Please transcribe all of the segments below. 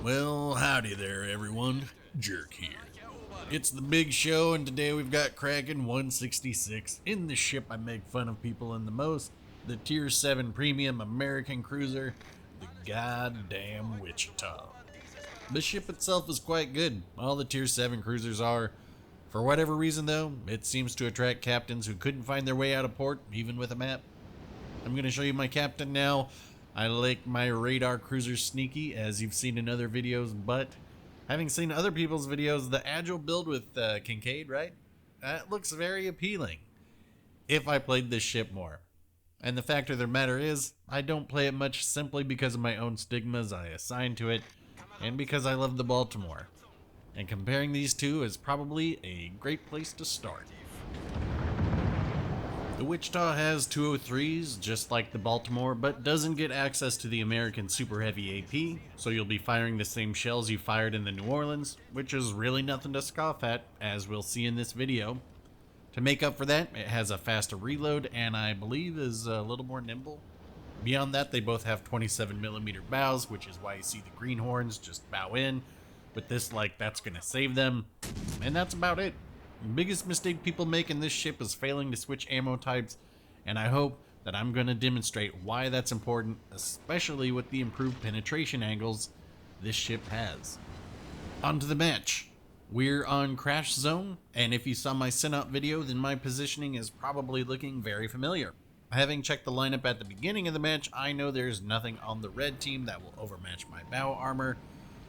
Well, howdy there, everyone. Jerk here. It's the big show, and today we've got Kraken 166 in the ship I make fun of people in the most, the Tier 7 Premium American Cruiser, the goddamn Wichita. The ship itself is quite good. All the Tier 7 cruisers are. For whatever reason, though, it seems to attract captains who couldn't find their way out of port, even with a map. I'm going to show you my captain now. I like my radar cruiser sneaky, as you've seen in other videos, but having seen other people's videos, the agile build with Kincaid, right? That looks very appealing if I played this ship more. And the fact of the matter is, I don't play it much simply because of my own stigmas I assign to it, and because I love the Baltimore. And comparing these two is probably a great place to start. The Wichita has 203s, just like the Baltimore, but doesn't get access to the American Super Heavy AP, so you'll be firing the same shells you fired in the New Orleans, which is really nothing to scoff at, as we'll see in this video. To make up for that, it has a faster reload, and I believe is a little more nimble. Beyond that, they both have 27mm bows, which is why you see the greenhorns just bow in. With this, like, that's gonna save them, and that's about it. The biggest mistake people make in this ship is failing to switch ammo types, and I hope that I'm going to demonstrate why that's important, especially with the improved penetration angles this ship has. On to the match. We're on Crash Zone, and if you saw my send-out video, then my positioning is probably looking very familiar. Having checked the lineup at the beginning of the match, I know there's nothing on the red team that will overmatch my bow armor,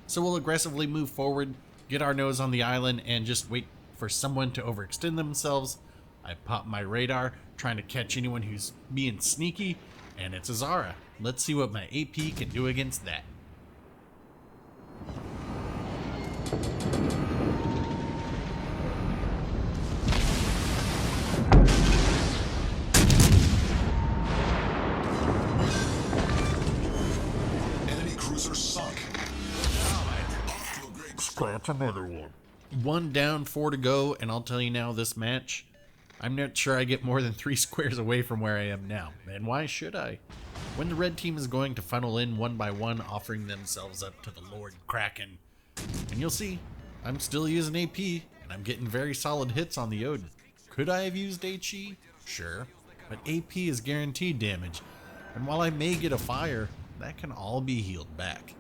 so we'll aggressively move forward, get our nose on the island, and just wait for someone to overextend themselves. I pop my radar, trying to catch anyone who's being sneaky, and it's Azara. Let's see what my AP can do against that. Enemy cruiser sunk. Scratch another one. One down, 4 to go, and I'll tell you now, this match, I'm not sure I get more than 3 squares away from where I am now. And why should I? When the red team is going to funnel in one by one, offering themselves up to the Lord Kraken. And you'll see, I'm still using AP, and I'm getting very solid hits on the Odin. Could I have used HE? Sure. But AP is guaranteed damage, and while I may get a fire, that can all be healed back.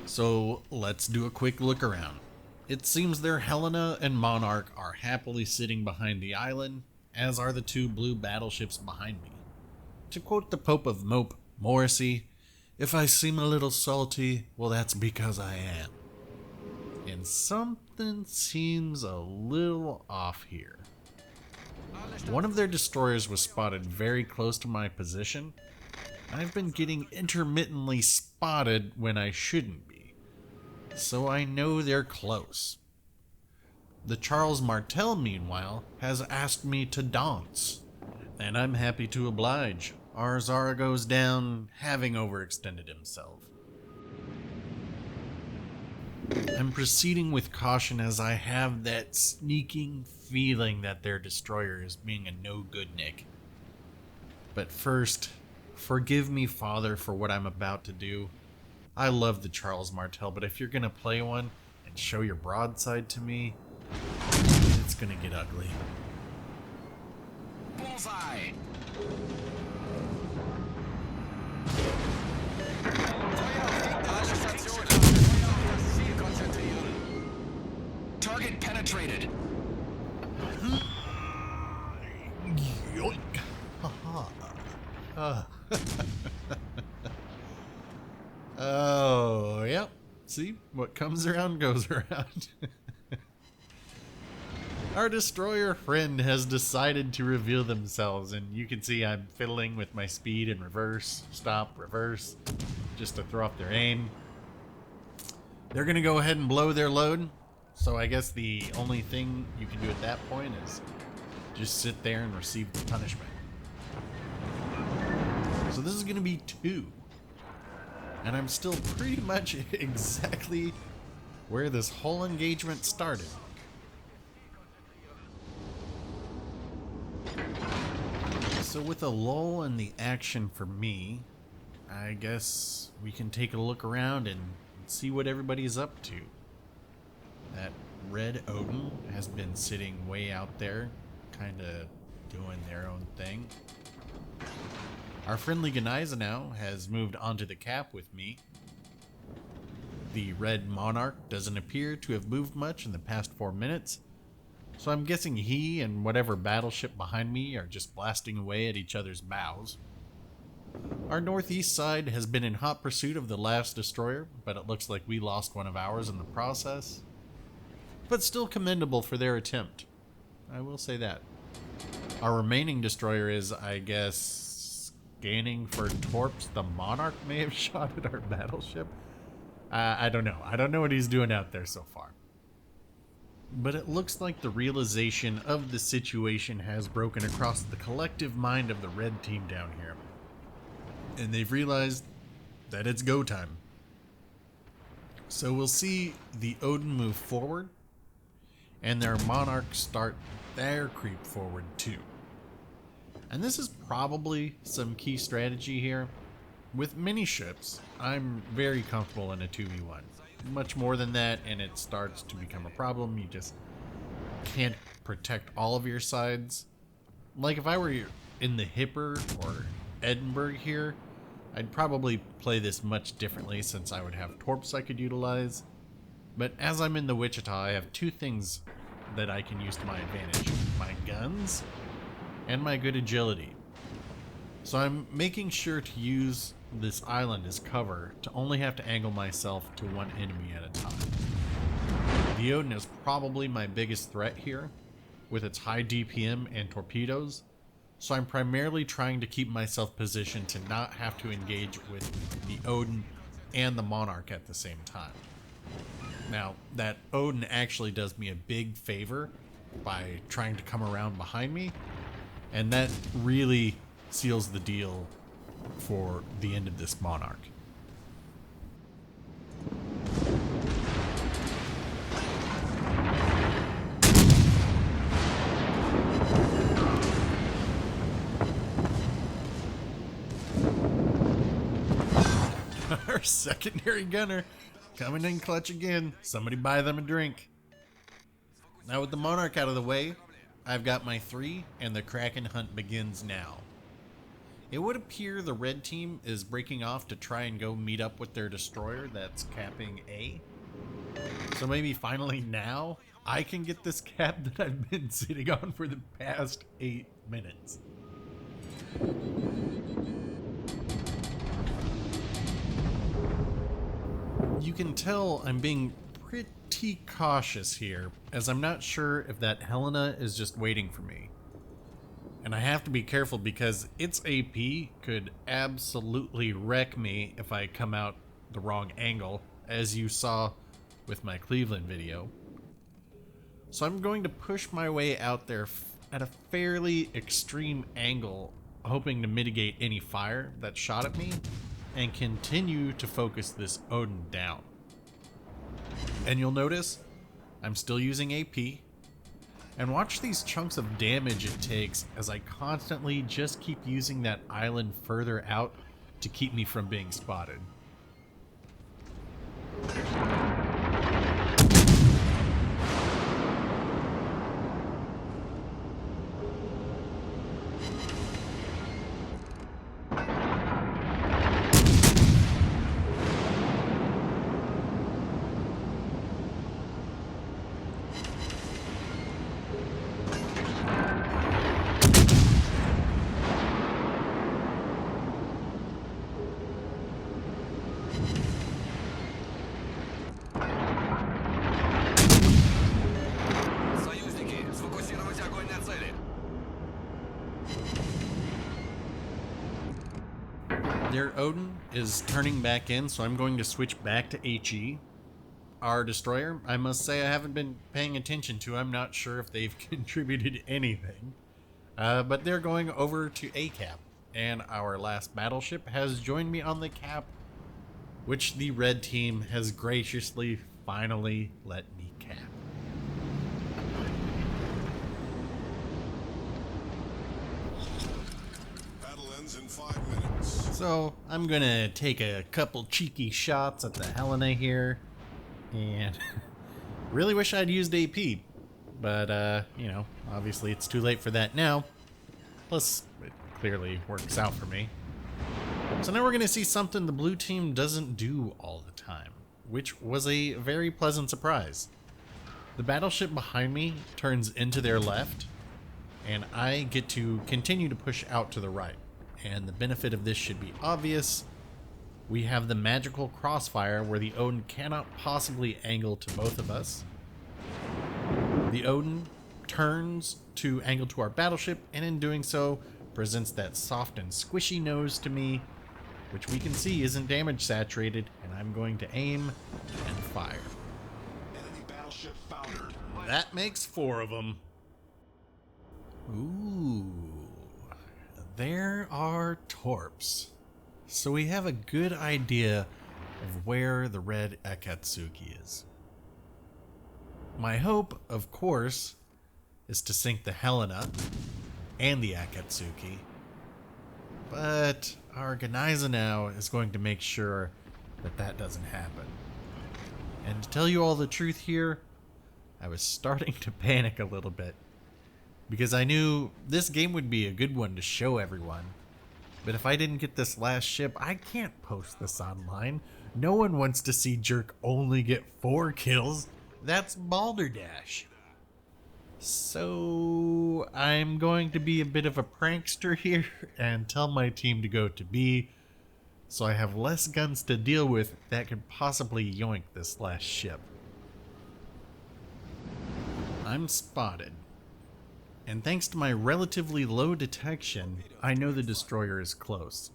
So let's do a quick look around. It seems their Helena and Monarch are happily sitting behind the island, as are the 2 blue battleships behind me. To quote the Pope of Mope, Morrissey, "If I seem a little salty, well, that's because I am." And something seems a little off here. One of their destroyers was spotted very close to my position. I've been getting intermittently spotted when I shouldn't be, so I know they're close. The Charles Martel, meanwhile, has asked me to dance, and I'm happy to oblige. Our Zara goes down, having overextended himself. I'm proceeding with caution as I have that sneaking feeling that their destroyer is being a no-good Nick. But first, forgive me, Father, for what I'm about to do. I love the Charles Martel, but if you're gonna play one and show your broadside to me, it's gonna get ugly. Bullseye. Target penetrated. Yoink. Haha. Oh, yep. See, what comes around goes around. Our destroyer friend has decided to reveal themselves, and you can see I'm fiddling with my speed in reverse, stop, reverse, just to throw off their aim. They're going to go ahead and blow their load, so I guess the only thing you can do at that point is just sit there and receive the punishment. So this is going to be 2. And I'm still pretty much exactly where this whole engagement started. So with a lull in the action for me, I guess we can take a look around and see what everybody's up to. That red Odin has been sitting way out there, kind of doing their own thing. Our friendly Gneisenau has moved onto the cap with me. The red Monarch doesn't appear to have moved much in the past 4 minutes, so I'm guessing he and whatever battleship behind me are just blasting away at each other's bows. Our northeast side has been in hot pursuit of the last destroyer, but it looks like we lost one of ours in the process. But still commendable for their attempt. I will say that. Our remaining destroyer is, I guess, scanning for torps the Monarch may have shot at our battleship. I don't know. I don't know what he's doing out there so far. But it looks like the realization of the situation has broken across the collective mind of the red team down here. And they've realized that it's go time. So we'll see the Odin move forward, and their Monarchs start their creep forward too. And this is probably some key strategy here. With mini ships, I'm very comfortable in a 2v1. Much more than that, and it starts to become a problem. You just can't protect all of your sides. Like if I were in the Hipper or Edinburgh here, I'd probably play this much differently since I would have torps I could utilize. But as I'm in the Wichita, I have two things that I can use to my advantage. My guns and my good agility. So I'm making sure to use this island as cover to only have to angle myself to one enemy at a time. The Odin is probably my biggest threat here, with its high DPM and torpedoes, so I'm primarily trying to keep myself positioned to not have to engage with the Odin and the Monarch at the same time. Now, that Odin actually does me a big favor by trying to come around behind me, and that really seals the deal for the end of this Monarch. Our secondary gunner coming in clutch again. Somebody buy them a drink. Now with the Monarch out of the way, I've got my 3 and the Kraken hunt begins now. It would appear the red team is breaking off to try and go meet up with their destroyer that's capping A. So maybe finally now I can get this cap that I've been sitting on for the past 8 minutes. You can tell I'm being pretty cautious here, as I'm not sure if that Helena is just waiting for me. And I have to be careful because its AP could absolutely wreck me if I come out the wrong angle, as you saw with my Cleveland video. So I'm going to push my way out there at a fairly extreme angle, hoping to mitigate any fire that shot at me, and continue to focus this Odin down. And you'll notice I'm still using AP. And watch these chunks of damage it takes as I constantly just keep using that island further out to keep me from being spotted. Their Odin is turning back in, so I'm going to switch back to HE. Our destroyer, I must say I haven't been paying attention to. I'm not sure if they've contributed anything. But they're going over to A cap. And our last battleship has joined me on the cap, which the red team has graciously finally let me cap. Battle ends in 5 minutes. So I'm gonna take a couple cheeky shots at the Helena here, and really wish I'd used AP, but you know, obviously it's too late for that now. Plus, it clearly works out for me. So now we're gonna see something the blue team doesn't do all the time, which was a very pleasant surprise. The battleship behind me turns into their left, and I get to continue to push out to the right. And the benefit of this should be obvious. We have the magical crossfire where the Odin cannot possibly angle to both of us. The Odin turns to angle to our battleship, and in doing so, presents that soft and squishy nose to me, which we can see isn't damage saturated, and I'm going to aim and fire. Enemy battleship foundered. That makes 4 of them. Ooh, there are torps. So we have a good idea of where the red Akatsuki is. My hope, of course, is to sink the Helena and the Akatsuki. But our Gneisenau is going to make sure that that doesn't happen. And to tell you all the truth here, I was starting to panic a little bit, because I knew this game would be a good one to show everyone. But if I didn't get this last ship, I can't post this online. No one wants to see Jerk only get 4 kills. That's balderdash. So I'm going to be a bit of a prankster here and tell my team to go to B, so I have less guns to deal with that could possibly yoink this last ship. I'm spotted. And thanks to my relatively low detection, I know the destroyer is close.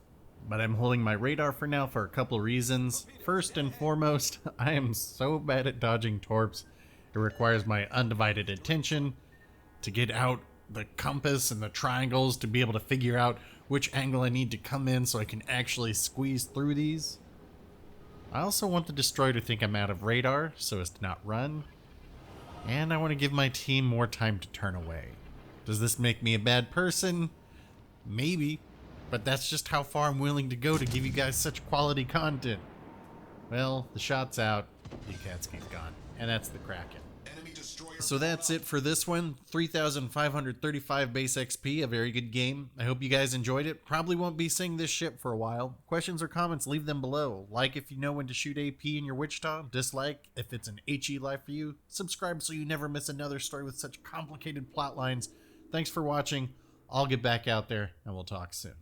But I'm holding my radar for now for a couple reasons. First and foremost, I am so bad at dodging torps, it requires my undivided attention to get out the compass and the triangles to be able to figure out which angle I need to come in so I can actually squeeze through these. I also want the destroyer to think I'm out of radar so as to not run. And I want to give my team more time to turn away. Does this make me a bad person? Maybe, but that's just how far I'm willing to go to give you guys such quality content. Well, the shot's out, the Akatsuki's gone, and that's the Kraken. Enemy destroyer. So that's it for this one. 3,535 base XP, a very good game. I hope you guys enjoyed it. Probably won't be seeing this ship for a while. Questions or comments, leave them below. Like if you know when to shoot AP in your Wichita. Dislike if it's an HE life for you. Subscribe so you never miss another story with such complicated plot lines. Thanks for watching. I'll get back out there and we'll talk soon.